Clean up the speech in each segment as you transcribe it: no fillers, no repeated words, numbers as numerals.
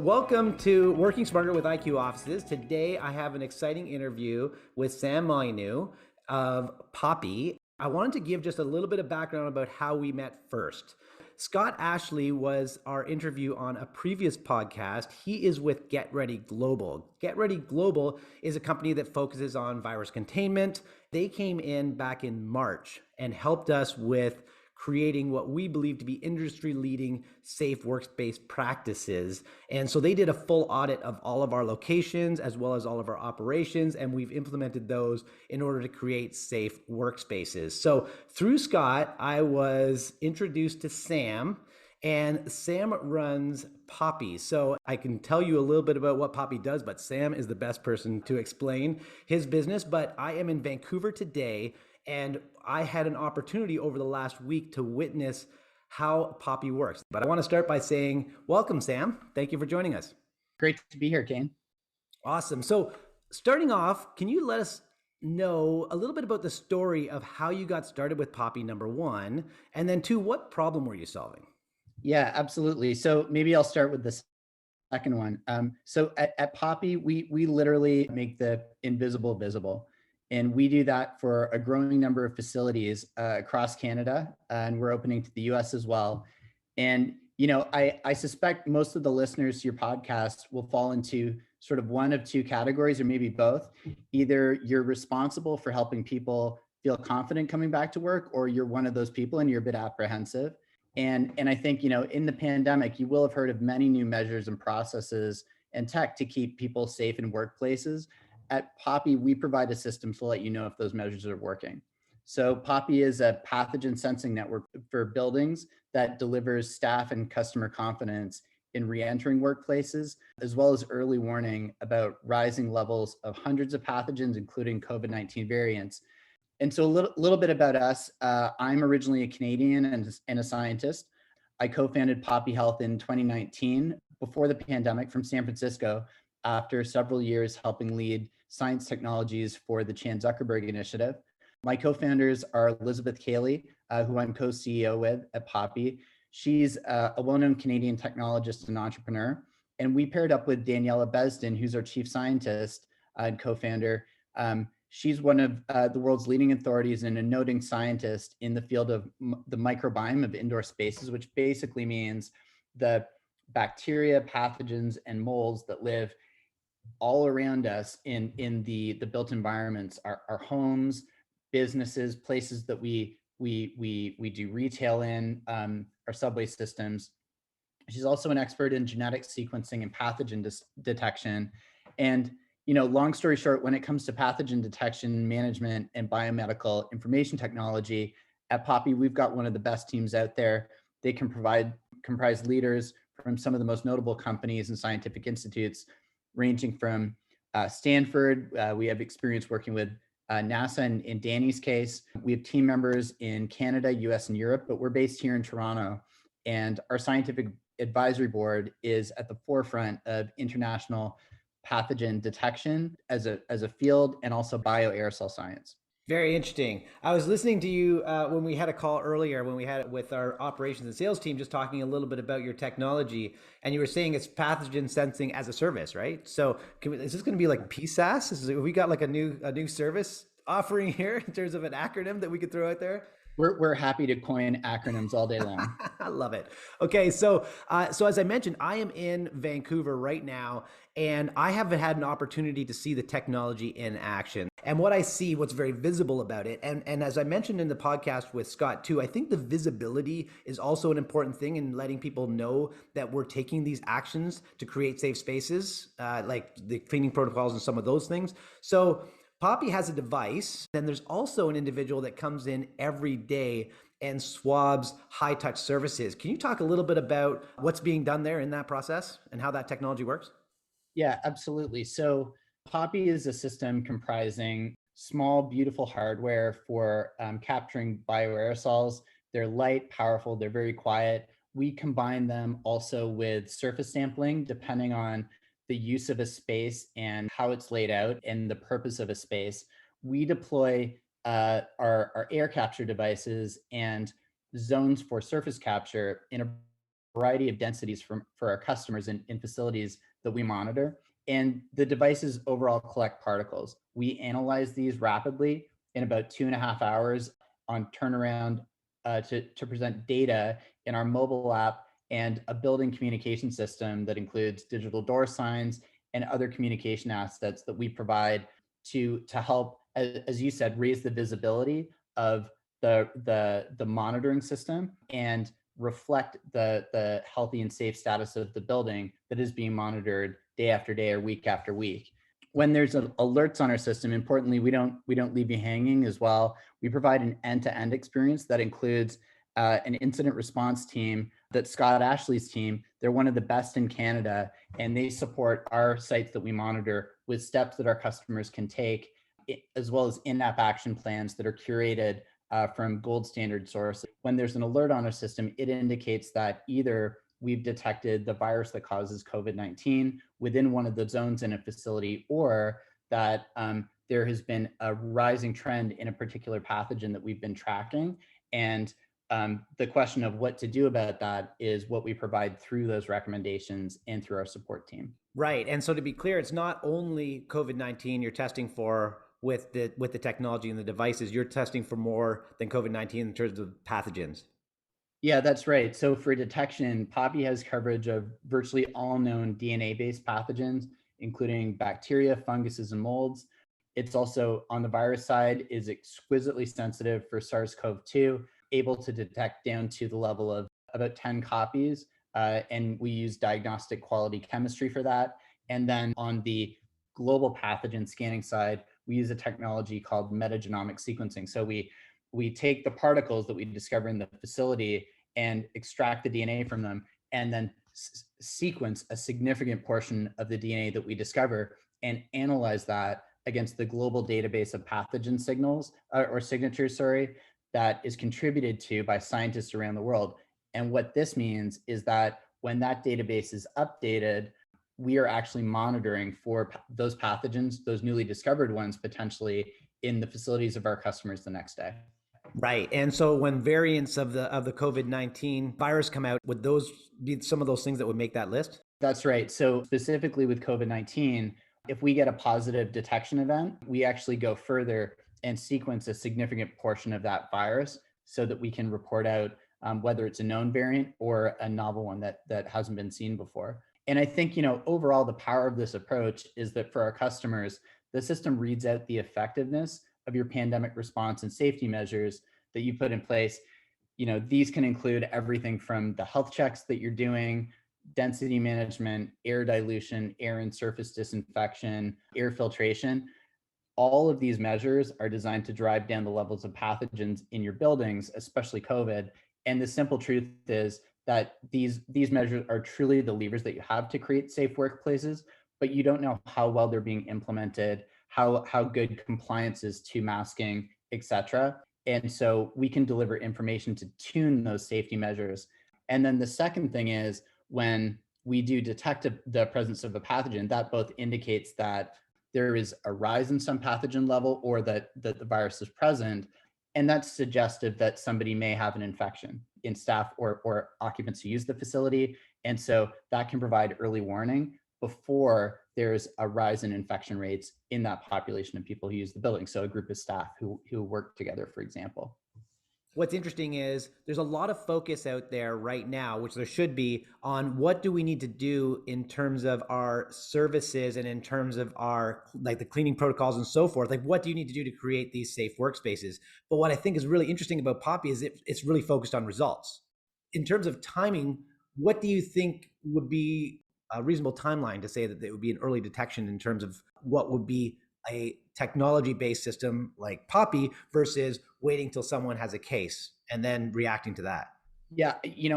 Welcome to Working Smarter with IQ Offices. Today I have an exciting interview with Sam Molyneux of Poppy. I wanted to give just a little bit of background about how we met first. Scott Ashley was our interview on a previous podcast. He is with Get Ready Global. Get Ready Global is a company that focuses on virus containment. They came in back in March and helped us with creating what we believe to be industry-leading safe workspace practices. And so they did a full audit of all of our locations as well as all of our operations, and we've implemented those in order to create safe workspaces. So through Scott, I was introduced to Sam, and Sam runs Poppy. So I can tell you a little bit about what Poppy does, but Sam is the best person to explain his business. But I am in Vancouver today, and I had an opportunity over the last week to witness how Poppy works. But I want to start by saying, welcome, Sam. Thank you for joining us. Great to be here, Kane. Awesome. So starting off, can you let us know a little bit about the story of how you got started with Poppy, number one, and then two, what problem were you solving? Yeah, absolutely. So maybe I'll start with the second one. So at Poppy, we literally make the invisible visible. And we do that for a growing number of facilities across Canada, and we're opening to the US as well. And, you know, I suspect most of the listeners to your podcast will fall into sort of one of two categories, or maybe both. Either you're responsible for helping people feel confident coming back to work, or you're one of those people and you're a bit apprehensive. And I think, you know, in the pandemic, you will have heard of many new measures and processes and tech to keep people safe in workplaces. At Poppy, we provide a system to let you know if those measures are working. So Poppy is a pathogen sensing network for buildings that delivers staff and customer confidence in re-entering workplaces, as well as early warning about rising levels of hundreds of pathogens, including COVID-19 variants. And so a little bit about us. I'm originally a Canadian and a scientist. I co-founded Poppy Health in 2019 before the pandemic from San Francisco, after several years helping lead science technologies for the Chan Zuckerberg initiative. My co-founders are Elizabeth Cayley, who I'm co-CEO with at Poppy. She's a well-known Canadian technologist and entrepreneur. And we paired up with Daniela Besden, who's our chief scientist and co-founder. She's one of the world's leading authorities and a noting scientist in the field of the microbiome of indoor spaces, which basically means the bacteria, pathogens, and molds that live all around us in the built environments, our homes, businesses, places that we do retail in, our subway systems. She's also an expert in genetic sequencing and pathogen detection. And, you know, long story short, when it comes to pathogen detection, management, and biomedical information technology, at Poppy, we've got one of the best teams out there. They can comprise leaders from some of the most notable companies and scientific institutes, ranging from Stanford. We have experience working with NASA. In Danny's case, we have team members in Canada, US, and Europe, but we're based here in Toronto. And our scientific advisory board is at the forefront of international pathogen detection as a field, and also bioaerosol science. Very interesting. I was listening to you when we had a call earlier, when we had it with our operations and sales team, just talking a little bit about your technology, and you were saying it's pathogen sensing as a service, right? So is this going to be like PSAS? Have we got like a new service offering here in terms of an acronym that we could throw out there? We're happy to coin acronyms all day long. I love it. Okay, so as I mentioned, I am in Vancouver right now, and I haven't had an opportunity to see the technology in action. And what I see, what's very visible about it, and as I mentioned in the podcast with Scott too, I think the visibility is also an important thing in letting people know that we're taking these actions to create safe spaces, like the cleaning protocols and some of those things. So Poppy has a device, and there's also an individual that comes in every day and swabs high-touch surfaces. Can you talk a little bit about what's being done there in that process and how that technology works? Yeah, absolutely. So Poppy is a system comprising small, beautiful hardware for capturing bioaerosols. They're light, powerful, they're very quiet. We combine them also with surface sampling, depending on the use of a space and how it's laid out and the purpose of a space. We deploy our air capture devices and zones for surface capture in a variety of densities for our customers in facilities that we monitor. And the devices overall collect particles. We analyze these rapidly in about 2.5 hours on turnaround to present data in our mobile app and a building communication system that includes digital door signs and other communication assets that we provide to help, as you said, raise the visibility of the monitoring system and reflect the healthy and safe status of the building that is being monitored day after day or week after week. When there's alerts on our system, importantly, we don't leave you hanging as well. We provide an end-to-end experience that includes an incident response team that Scott Ashley's team, they're one of the best in Canada, and they support our sites that we monitor with steps that our customers can take, as well as in-app action plans that are curated from gold standard sources. When there's an alert on our system, it indicates that either we've detected the virus that causes COVID-19 within one of the zones in a facility, or that there has been a rising trend in a particular pathogen that we've been tracking. And the question of what to do about that is what we provide through those recommendations and through our support team. Right. And so to be clear, it's not only COVID-19 you're testing for with the technology and the devices, you're testing for more than COVID-19 in terms of pathogens. Yeah, that's right. So for detection, Poppy has coverage of virtually all known DNA-based pathogens, including bacteria, funguses, and molds. It's also, on the virus side, is exquisitely sensitive for SARS-CoV-2, able to detect down to the level of about 10 copies. And we use diagnostic quality chemistry for that. And then on the global pathogen scanning side, we use a technology called metagenomic sequencing. So we take the particles that we discover in the facility and extract the DNA from them, and then sequence a significant portion of the DNA that we discover and analyze that against the global database of pathogen signals or signatures, that is contributed to by scientists around the world. And what this means is that when that database is updated, we are actually monitoring for those pathogens, those newly discovered ones, potentially in the facilities of our customers the next day. Right. And so when variants of the COVID-19 virus come out, would those be some of those things that would make that list? That's right. So specifically with COVID-19, if we get a positive detection event, we actually go further and sequence a significant portion of that virus so that we can report out whether it's a known variant or a novel one that hasn't been seen before. And I think, overall, the power of this approach is that for our customers, the system reads out the effectiveness of your pandemic response and safety measures that you put in place. These can include everything from the health checks that you're doing, density management, air dilution, air and surface disinfection, air filtration. All of these measures are designed to drive down the levels of pathogens in your buildings, especially COVID. And the simple truth is that these measures are truly the levers that you have to create safe workplaces, but you don't know how well they're being implemented, how good compliance is to masking, et cetera. And so we can deliver information to tune those safety measures. And then the second thing is, when we do detect the presence of a pathogen, that both indicates that there is a rise in some pathogen level or that the virus is present. And that's suggestive that somebody may have an infection in staff or occupants who use the facility. And so that can provide early warning before there's a rise in infection rates in that population of people who use the building. So a group of staff who work together, for example. What's interesting is there's a lot of focus out there right now, which there should be, on what do we need to do in terms of our services and in terms of our, like, the cleaning protocols and so forth. Like, what do you need to do to create these safe workspaces? But what I think is really interesting about Poppy is it's really focused on results. In terms of timing, what do you think would be a reasonable timeline to say that it would be an early detection in terms of what would be a technology-based system like Poppy versus waiting till someone has a case and then reacting to that? Yeah,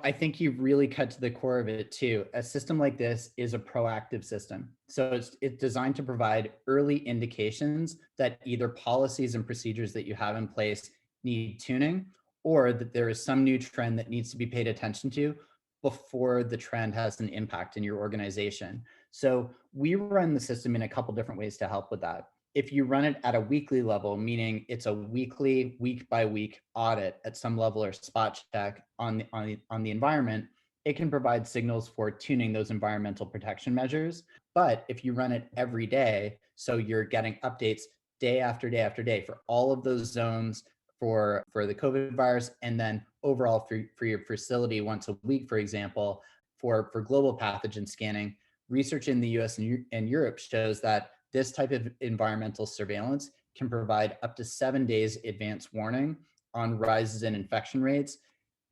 I think you've really cut to the core of it too. A system like this is a proactive system. So it's designed to provide early indications that either policies and procedures that you have in place need tuning, or that there is some new trend that needs to be paid attention to before the trend has an impact in your organization. So we run the system in a couple different ways to help with that. If you run it at a weekly level, meaning it's a weekly, week by week audit at some level or spot check on the environment, it can provide signals for tuning those environmental protection measures. But if you run it every day, so you're getting updates day after day after day for all of those zones for the COVID virus, and then overall for your facility once a week, for example, for global pathogen scanning, research in the US and Europe shows that this type of environmental surveillance can provide up to 7 days advance warning on rises in infection rates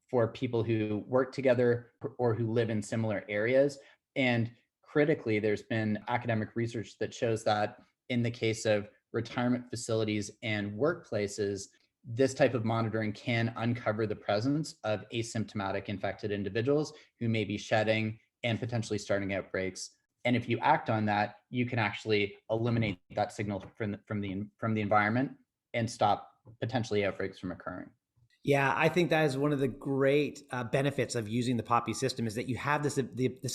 for people who work together or who live in similar areas. And critically, there's been academic research that shows that in the case of retirement facilities and workplaces, this type of monitoring can uncover the presence of asymptomatic infected individuals who may be shedding and potentially starting outbreaks. And if you act on that, you can actually eliminate that signal from the environment and stop potentially outbreaks from occurring. Yeah, I think that is one of the great benefits of using the Poppy system is that you have this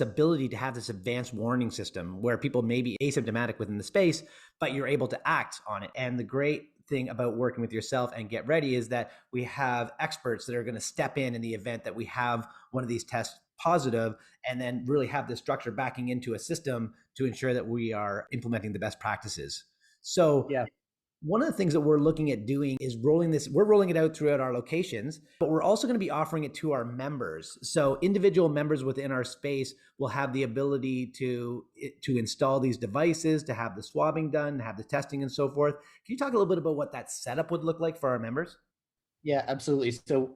ability to have this advanced warning system where people may be asymptomatic within the space, but you're able to act on it. And the great thing about working with yourself and Get Ready is that we have experts that are going to step in the event that we have one of these tests positive, and then really have this structure backing into a system to ensure that we are implementing the best practices. So Yeah. one of the things that we're looking at doing is we're rolling it out throughout our locations, but we're also going to be offering it to our members. So individual members within our space will have the ability to install these devices, to have the swabbing done, have the testing and so forth. Can you talk a little bit about what that setup would look like for our members? Yeah, absolutely. So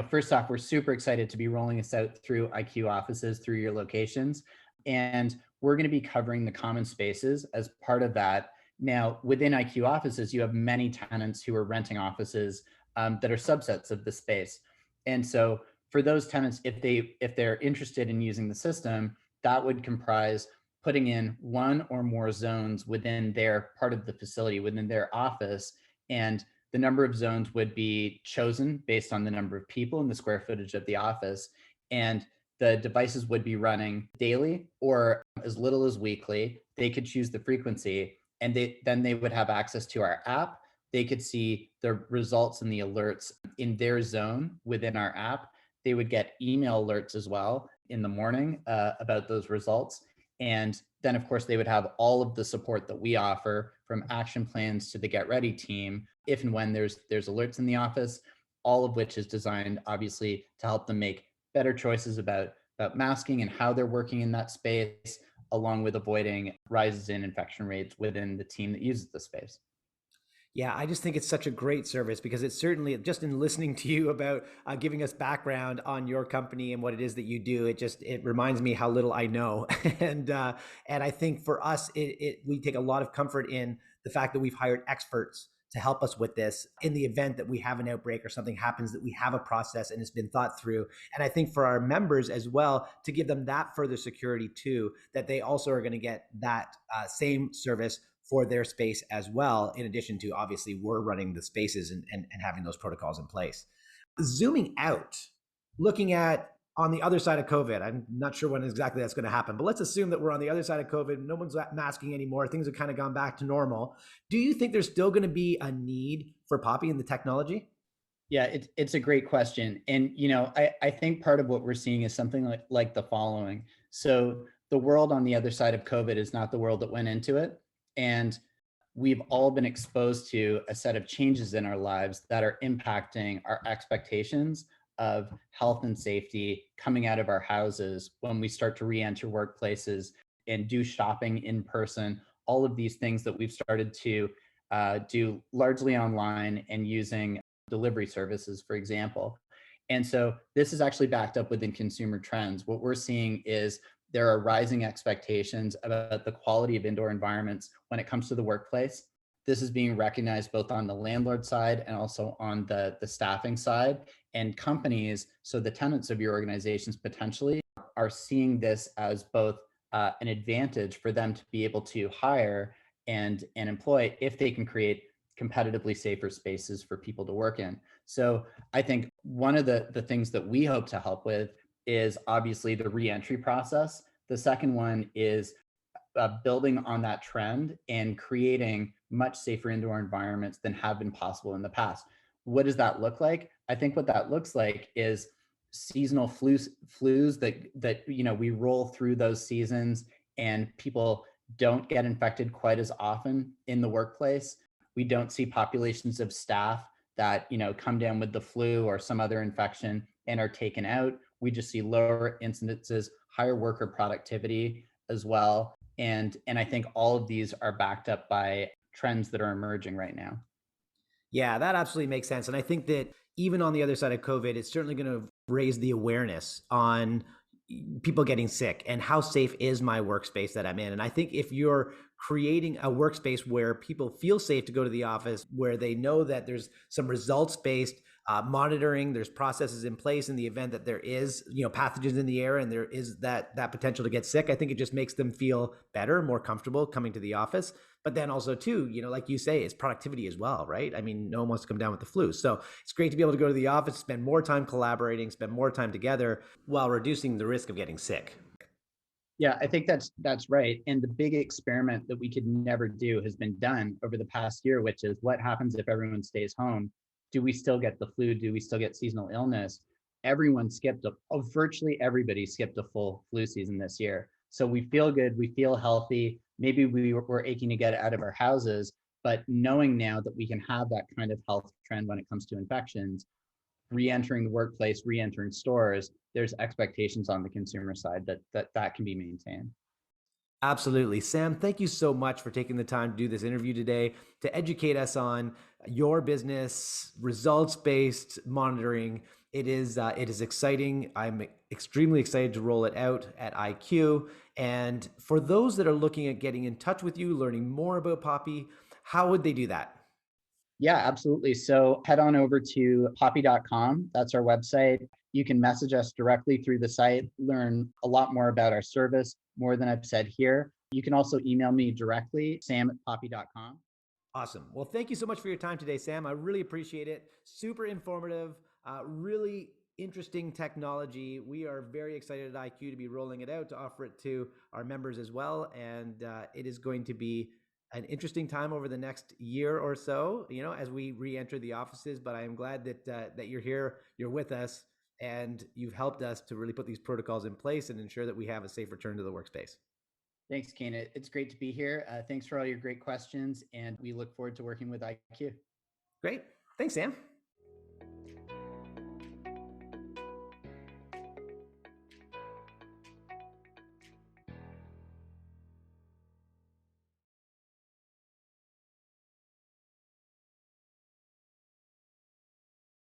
first off, we're super excited to be rolling this out through IQ offices, through your locations, and we're going to be covering the common spaces as part of that. Now, within IQ offices, you have many tenants who are renting offices that are subsets of the space, and so for those tenants, if they're interested in using the system, that would comprise putting in one or more zones within their part of the facility, within their office, and the number of zones would be chosen based on the number of people and the square footage of the office. And the devices would be running daily or as little as weekly. They could choose the frequency, and then they would have access to our app. They could see the results and the alerts in their zone within our app. They would get email alerts as well in the morning about those results. And then, of course, they would have all of the support that we offer, from action plans to the Get Ready team, if and when there's alerts in the office, all of which is designed obviously to help them make better choices about masking and how they're working in that space, along with avoiding rises in infection rates within the team that uses the space. Yeah, I just think it's such a great service because it's certainly just in listening to you about giving us background on your company and what it is that you do. It reminds me how little I know, and I think for us, we take a lot of comfort in the fact that we've hired experts to help us with this in the event that we have an outbreak or something happens, that we have a process and it's been thought through. And I think for our members as well, to give them that further security too, that they also are going to get that same service for their space as well, in addition to obviously we're running the spaces and having those protocols in place. Zooming out, looking at on the other side of COVID, I'm not sure when exactly that's going to happen, but let's assume that we're on the other side of COVID. No one's masking anymore. Things have kind of gone back to normal. Do you think there's still going to be a need for Poppy and the technology? Yeah, it's a great question. And I think part of what we're seeing is something like the following. So the world on the other side of COVID is not the world that went into it. And we've all been exposed to a set of changes in our lives that are impacting our expectations of health and safety coming out of our houses when we start to re-enter workplaces and do shopping in person. All of these things that we've started to do largely online and using delivery services, for example. And so this is actually backed up within consumer trends. What we're seeing is there are rising expectations about the quality of indoor environments when it comes to the workplace. This is being recognized both on the landlord side and also on the staffing side. And companies, so the tenants of your organizations potentially, are seeing this as both an advantage for them to be able to hire and employ if they can create competitively safer spaces for people to work in. So I think one of the things that we hope to help with is obviously the reentry process. The second one is building on that trend and creating much safer indoor environments than have been possible in the past. What does that look like? I think what that looks like is seasonal flus that we roll through those seasons, and people don't get infected quite as often in the workplace. We don't see populations of staff that come down with the flu or some other infection and are taken out. We just see lower incidences, higher worker productivity as well. And I think all of these are backed up by trends that are emerging right now. Yeah, that absolutely makes sense. And I think that even on the other side of COVID, it's certainly going to raise the awareness on people getting sick and how safe is my workspace that I'm in. And I think if you're creating a workspace where people feel safe to go to the office, where they know that there's some results based monitoring, there's processes in place in the event that there is pathogens in the air and there is that potential to get sick, I think it just makes them feel better, more comfortable coming to the office. But then also too, like you say, it's productivity as well, right? I mean, no one wants to come down with the flu. So it's great to be able to go to the office, spend more time collaborating, spend more time together while reducing the risk of getting sick. Yeah, I think that's right. And the big experiment that we could never do has been done over the past year, which is what happens if everyone stays home? Do we still get the flu? Do we still get seasonal illness? Everyone virtually everybody skipped a full flu season this year. So we feel good, we feel healthy. Maybe we're aching to get out of our houses, but knowing now that we can have that kind of health trend when it comes to infections, re-entering the workplace, re-entering stores, there's expectations on the consumer side that can be maintained. Absolutely. Sam, thank you so much for taking the time to do this interview today to educate us on your business, results-based monitoring. It is exciting. I'm extremely excited to roll it out at IQ. And for those that are looking at getting in touch with you, learning more about Poppy, how would they do that? Yeah, absolutely. So head on over to poppy.com. That's our website. You can message us directly through the site, learn a lot more about our service, more than I've said here. You can also email me directly, sam@poppy.com. Awesome. Well, thank you so much for your time today, Sam. I really appreciate it. Super informative, really interesting technology. We are very excited at IQ to be rolling it out, to offer it to our members as well. And it is going to be an interesting time over the next year or so, as we re-enter the offices. But I am glad that you're here, you're with us, and you've helped us to really put these protocols in place and ensure that we have a safe return to the workspace. Thanks, Kane. It's great to be here. Thanks for all your great questions, and we look forward to working with IQ. Great. Thanks, Sam.